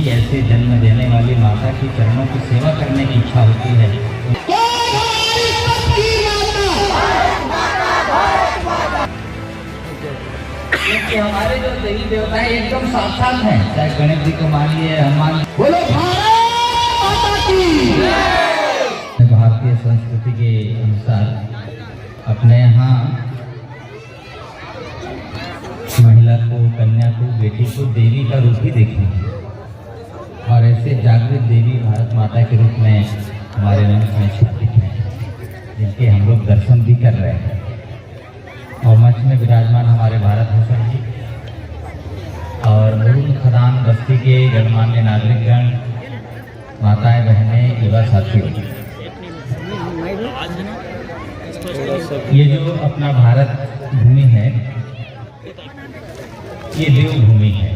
ही ऐसे जन्म देने वाली माता की चरणों की सेवा करने की इच्छा होती है। क्योंकि हमारे जो देवी देवता है एकदम साक्षात हैं, चाहे गणेश जी को मानिए, हनुमान। बोलो भारत माता की। भारतीय संस्कृति के अनुसार अपने यहाँ महिला को, कन्या को, बेटी को देवी का रूप ही देखेंगे और ऐसे जागृत देवी भारत माता के रूप में हमारे वंश में स्थापित हैं, जिनके हम लोग दर्शन भी कर रहे हैं। और मंच में विराजमान हमारे भारत भूषण जी और मुरुम खदान बस्ती के गणमान्य नागरिकगण, माताएं, बहनें, युवा साथियों, ये जो अपना भारत भूमि है ये देव भूमि है,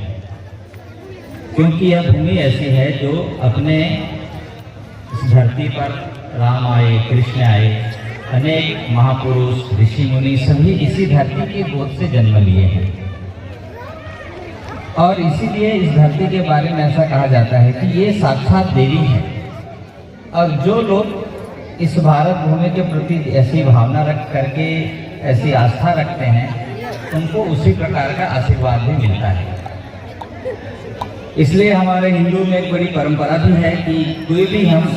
क्योंकि यह भूमि ऐसी है जो अपने इस धरती पर राम आए, कृष्ण आए, अनेक महापुरुष, ऋषि मुनि सभी इसी धरती की गोद से जन्म लिए हैं। और इसीलिए इस धरती के बारे में ऐसा कहा जाता है कि ये साक्षात देवी है। और जो लोग इस भारत भूमि के प्रति ऐसी भावना रख करके ऐसी आस्था रखते हैं, उनको उसी प्रकार का आशीर्वाद भी मिलता है। इसलिए हमारे हिंदू में एक बड़ी परंपरा भी है कि कोई भी हम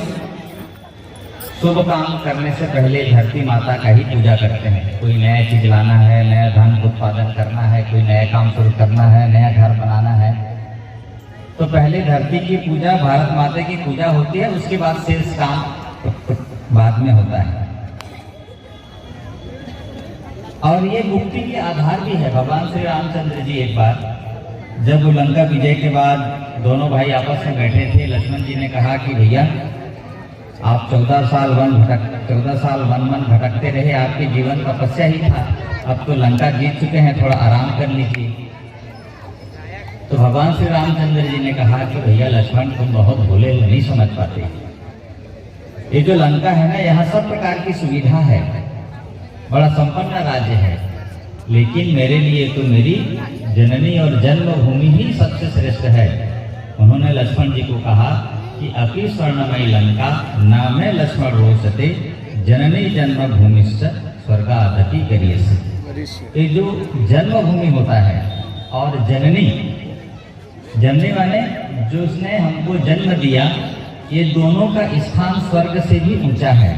शुभ काम करने से पहले धरती माता का ही पूजा करते हैं। कोई नया चीज लाना है, नया धन उत्पादन करना है, कोई नया काम शुरू करना है, नया घर बनाना है, तो पहले धरती की पूजा, भारत माता की पूजा होती है। उसके बाद शेष काम बाद में होता है। और ये मुक्ति के आधार भी है। भगवान श्री रामचंद्र जी एक बार जब लंका विजय के बाद दोनों भाई आपस में बैठे थे, लक्ष्मण जी ने कहा कि भैया आप 14 साल वन भटकते रहे, आपके जीवन तपस्या ही था, अब तो लंका जीत चुके हैं, थोड़ा आराम कर लीजिए। तो भगवान श्री रामचंद्र जी ने कहा कि भैया लक्ष्मण, तुम बहुत भोले हो, नहीं समझ पाते। ये जो लंका है ना, यहाँ सब प्रकार की सुविधा है, बड़ा संपन्न राज्य है, लेकिन मेरे लिए तो मेरी जननी और जन्मभूमि ही सबसे श्रेष्ठ है। उन्होंने लक्ष्मण जी को कहा कि अपि स्वर्णमयी लंका नामे लक्ष्मण रोचते जननी जन्मभूमिश्च स्वर्गादपि गरीयसी। ये जो जन्मभूमि होता है और जननी माने जो उसने हमको जन्म दिया, ये दोनों का स्थान स्वर्ग से भी ऊंचा है।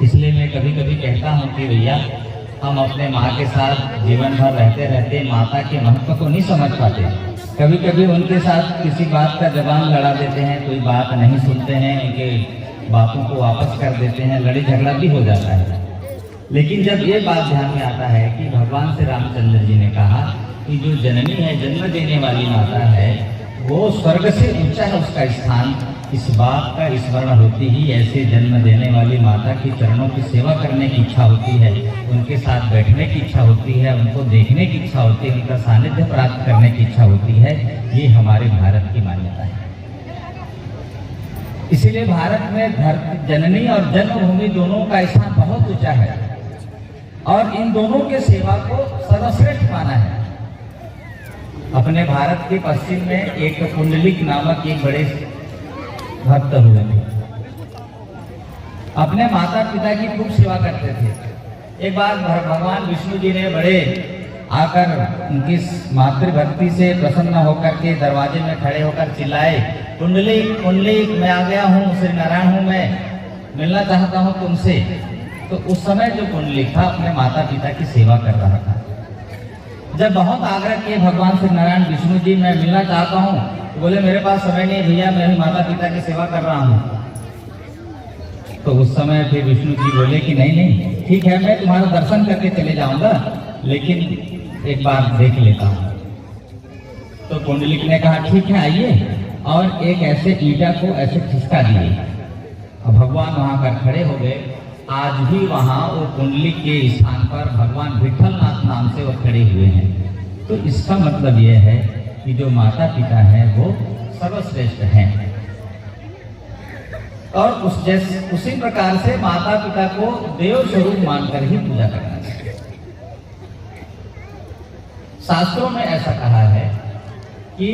इसलिए मैं कभी कभी कहता हूँ कि भैया हम अपने माँ के साथ जीवन भर रहते रहते माता के महत्व को नहीं समझ पाते। कभी कभी उनके साथ किसी बात का जबान लड़ा देते हैं, कोई बात नहीं सुनते हैं, उनके बातों को वापस कर देते हैं, लड़ाई झगड़ा भी हो जाता है। लेकिन जब ये बात ध्यान में आता है कि भगवान श्री रामचंद्र जी ने कहा कि जो जननी है, जन्म देने वाली माता है, वो स्वर्ग से ऊंचा है उसका स्थान, इस बात का स्मरण होती ही ऐसे जन्म देने वाली माता की चरणों की सेवा करने की इच्छा होती है, उनके साथ बैठने की इच्छा होती है, उनको देखने की इच्छा होती है, उनका सानिध्य प्राप्त करने की इच्छा होती है। ये हमारे भारत की मान्यता है। इसीलिए भारत में धरती जननी और जन्मभूमि दोनों का स्थान बहुत ऊंचा है और इन दोनों के सेवा को सर्वश्रेष्ठ माना है। अपने भारत के पश्चिम में एक कुंडलिक नामक एक बड़े भक्त हुए थे, अपने माता पिता की खूब सेवा करते थे। एक बार भगवान विष्णु जी ने बड़े आकर उनकी मातृभक्ति से प्रसन्न होकर के दरवाजे में खड़े होकर चिल्लाए, कुंडलिक कुंडलिक, मैं आ गया हूँ, श्री नारायण हूँ, मैं मिलना चाहता हूँ तुमसे। तो उस समय जो कुंडलिक था अपने माता पिता की सेवा कर रहा था। जब बहुत आग्रह किए भगवान श्री नारायण विष्णु जी, मैं मिलना चाहता हूँ, तो बोले मेरे पास समय नहीं भैया, मैं भी माता पिता की सेवा कर रहा हूँ। तो उस समय फिर विष्णु जी बोले कि नहीं ठीक है, मैं तुम्हारा दर्शन करके चले जाऊंगा, लेकिन एक बार देख लेता हूँ। तो कुंडलिक ने कहा ठीक है आइए, और एक ऐसे ईटा को ऐसे खिसका दिए। अब भगवान वहां पर खड़े हो गए। आज भी वहां वो कुंडलिक के स्थान पर भगवान विठलनाथ नाम से वो खड़े हुए हैं। तो इसका मतलब यह है कि जो माता पिता हैं वो सर्वश्रेष्ठ हैं, और उसी प्रकार से माता पिता को देव स्वरूप मानकर ही पूजा करना चाहिए। शास्त्रों में ऐसा कहा है कि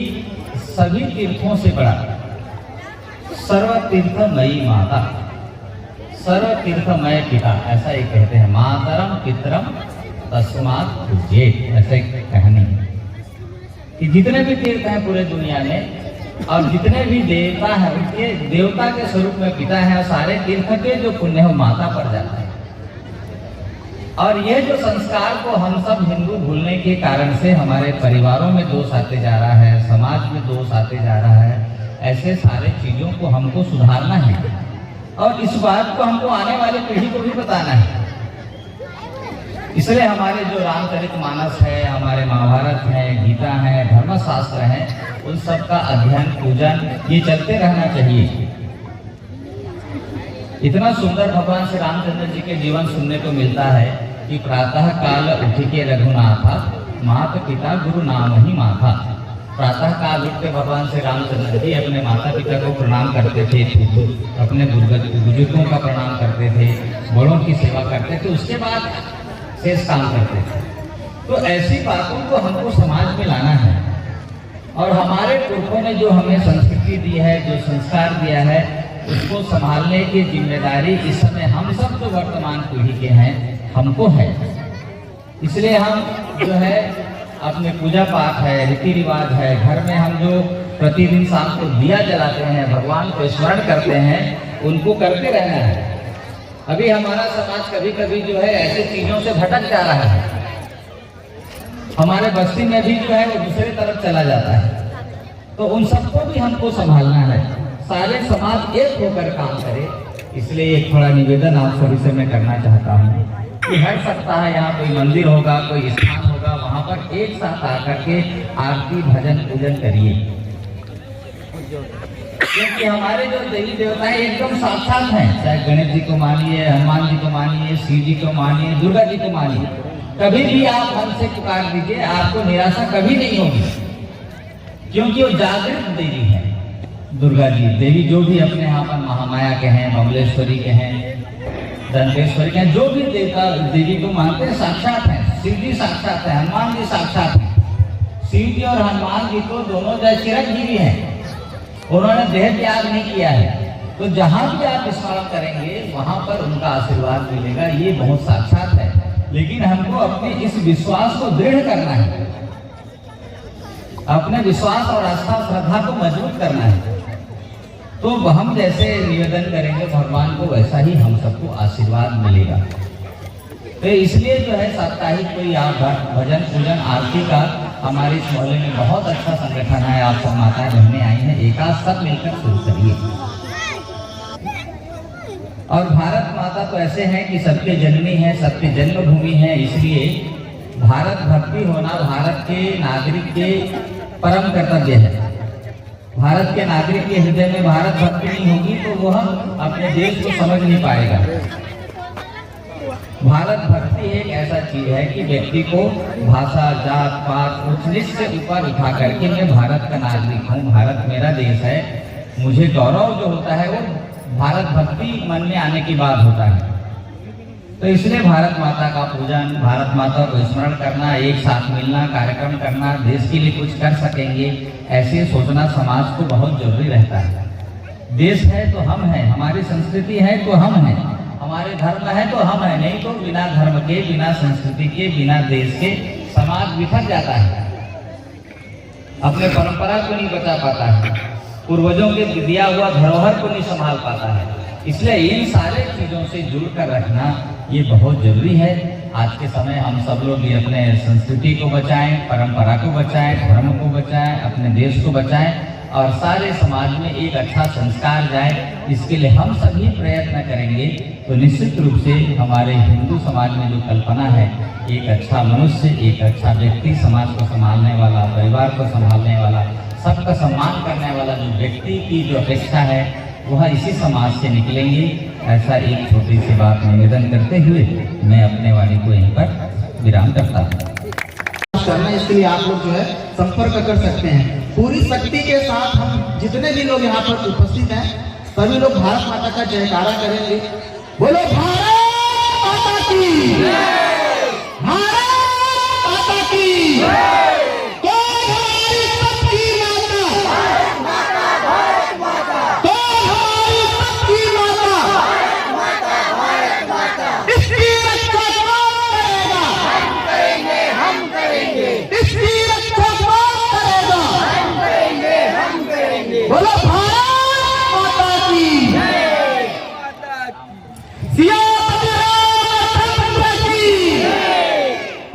सभी तीर्थों से बड़ा सर्वतीर्थमयी माता, सर्वतीर्थमय पिता, ऐसा ही कहते हैं। मातरम पितरम तस्मात् पूज्येत, ऐसा एक कहानी है कि जितने भी तीर्थ हैं पूरे दुनिया में और जितने भी देवता हैं उनके देवता के स्वरूप में पिता है, और सारे तीर्थ के जो पुण्य हो माता पर जाता है। और ये जो संस्कार को हम सब हिंदू भूलने के कारण से हमारे परिवारों में दोष आते जा रहा है, समाज में दोष आते जा रहा है, ऐसे सारे चीजों को हमको सुधारना है और इस बात को हमको आने वाली पीढ़ी को भी बताना है। इसलिए हमारे जो रामचरितमानस है, हमारे महाभारत है, गीता है, धर्मशास्त्र है, उन सब का अध्ययन पूजन ये चलते रहना चाहिए। इतना सुंदर भगवान श्री रामचंद्र जी के जीवन सुनने को मिलता है कि प्रातः काल उठ के रघुनाथा, माता पिता गुरु नाम ही माथा। प्रातः काल उठ के भगवान श्री रामचंद्र जी अपने माता पिता को प्रणाम करते थे, अपने बुजुर्गों का प्रणाम करते थे, बड़ों की सेवा करते थे, उसके बाद शेष काम करते थे। तो ऐसी बातों को हमको समाज में लाना है और हमारे पुरखों ने जो हमें संस्कृति दी है, जो संस्कार दिया है, उसको संभालने की जिम्मेदारी इस समय हम सब जो वर्तमान पीढ़ी के हैं हमको है। इसलिए हम जो है अपने पूजा पाठ है, रीति रिवाज है, घर में हम जो प्रतिदिन शाम को दिया जलाते हैं, भगवान को स्मरण करते हैं, उनको करते रहना है। अभी हमारा समाज कभी कभी जो है ऐसे चीजों से भटक जा रहा है, हमारे बस्ती में भी जो है वो दूसरी तरफ चला जाता है। तो उन सबको भी हमको संभालना है, सारे समाज एक होकर काम करे। इसलिए एक थोड़ा निवेदन आप सभी से मैं करना चाहता हूँ कि हर सप्ताह यहाँ कोई मंदिर होगा, कोई स्थान होगा, वहाँ पर एक साथ आकर के आरती भजन पूजन करिए, क्योंकि हमारे जो देवी देवता है एकदम साक्षात हैं। चाहे गणेश जी को मानिए, हनुमान जी को मानिए, शिव जी को मानिए, दुर्गा जी को मानिए, कभी भी आप मन से पुकार दीजिए, आपको निराशा कभी नहीं होगी, क्योंकि वो जागृत देवी है। दुर्गा जी देवी जो भी अपने यहाँ पर महामाया के हैं, बमलेश्वरी के हैं, दंतेश्वरी के हैं, जो भी देवता देवी को मानते हैं साक्षात हैं। शिव जी साक्षात है, हनुमान जी साक्षात है। शिव जी और हनुमान जी को दोनों चिरंजीवी हैं, उन्होंने देह त्याग नहीं किया है। तो जहां भी आप स्मरण करेंगे वहां पर उनका आशीर्वाद मिलेगा, ये बहुत साक्षात है। लेकिन हमको अपने इस विश्वास को दृढ़ करना है, अपने विश्वास और आस्था श्रद्धा को मजबूत करना है। तो हम जैसे निवेदन करेंगे भगवान को, वैसा ही हम सबको आशीर्वाद मिलेगा। तो इसलिए जो है साप्ताहिक कोई आप भजन पूजन आरती का हमारे इस मोहल्ले में बहुत अच्छा संगठन है। आप सब माताएं बहनें आई हैं, एक आध सब मिलकर शुरू करिए। और भारत माता तो ऐसे हैं कि सबके जननी है, सबके जन्मभूमि है, इसलिए भारत भक्ति होना भारत के नागरिक के परम कर्तव्य है। भारत के नागरिक के हृदय में भारत भक्ति नहीं होगी तो वह अपने देश को समझ नहीं पाएगा। भारत भक्ति एक ऐसा चीज है कि व्यक्ति को भाषा, जात पात, उच्च नीच से ऊपर उठा करके मैं भारत का नागरिक हूँ, भारत मेरा देश है, मुझे गौरव जो होता है वो भारत भक्ति मन में आने की बात होता है। तो इसलिए भारत माता का पूजन, भारत माता को स्मरण करना, एक साथ मिलना, कार्यक्रम करना, देश के लिए कुछ कर सकेंगे, ऐसे सोचना समाज को बहुत जरूरी रहता है। देश है तो हम हैं, हमारी संस्कृति है तो हम हैं, हमारे धर्म है तो हम हैं, नहीं तो बिना धर्म के, बिना संस्कृति के, बिना देश के समाज बिखर जाता है, अपने परंपरा को नहीं बचा पाता है, पूर्वजों के दिया हुआ धरोहर को नहीं संभाल पाता है। इसलिए इन सारे चीजों से जुड़कर रखना ये बहुत जरूरी है। आज के समय हम सब लोग भी अपने संस्कृति को बचाएं, परंपरा को बचाएं, धर्म को बचाएं, अपने देश को बचाएं और सारे समाज में एक अच्छा संस्कार जाए। इसके लिए हम सभी प्रयत्न करेंगे तो निश्चित रूप से हमारे हिंदू समाज में जो कल्पना है, एक अच्छा मनुष्य, एक अच्छा व्यक्ति, समाज को संभालने वाला, परिवार को संभालने वाला, सबका सम्मान करने वाला जो व्यक्ति की जो अपेक्षा है वह इसी समाज से निकलेंगे। ऐसा एक छोटी सी बात निवेदन करते हुए मैं अपने वाणी को यहीं पर विराम करता हूँ। करना इसके लिए आप लोग जो है संपर्क कर सकते हैं। पूरी शक्ति के साथ हम जितने भी लोग यहाँ पर उपस्थित हैं सभी लोग भारत माता का जयकारा करेंगे। बोलो भारत माता की, भारत माता की।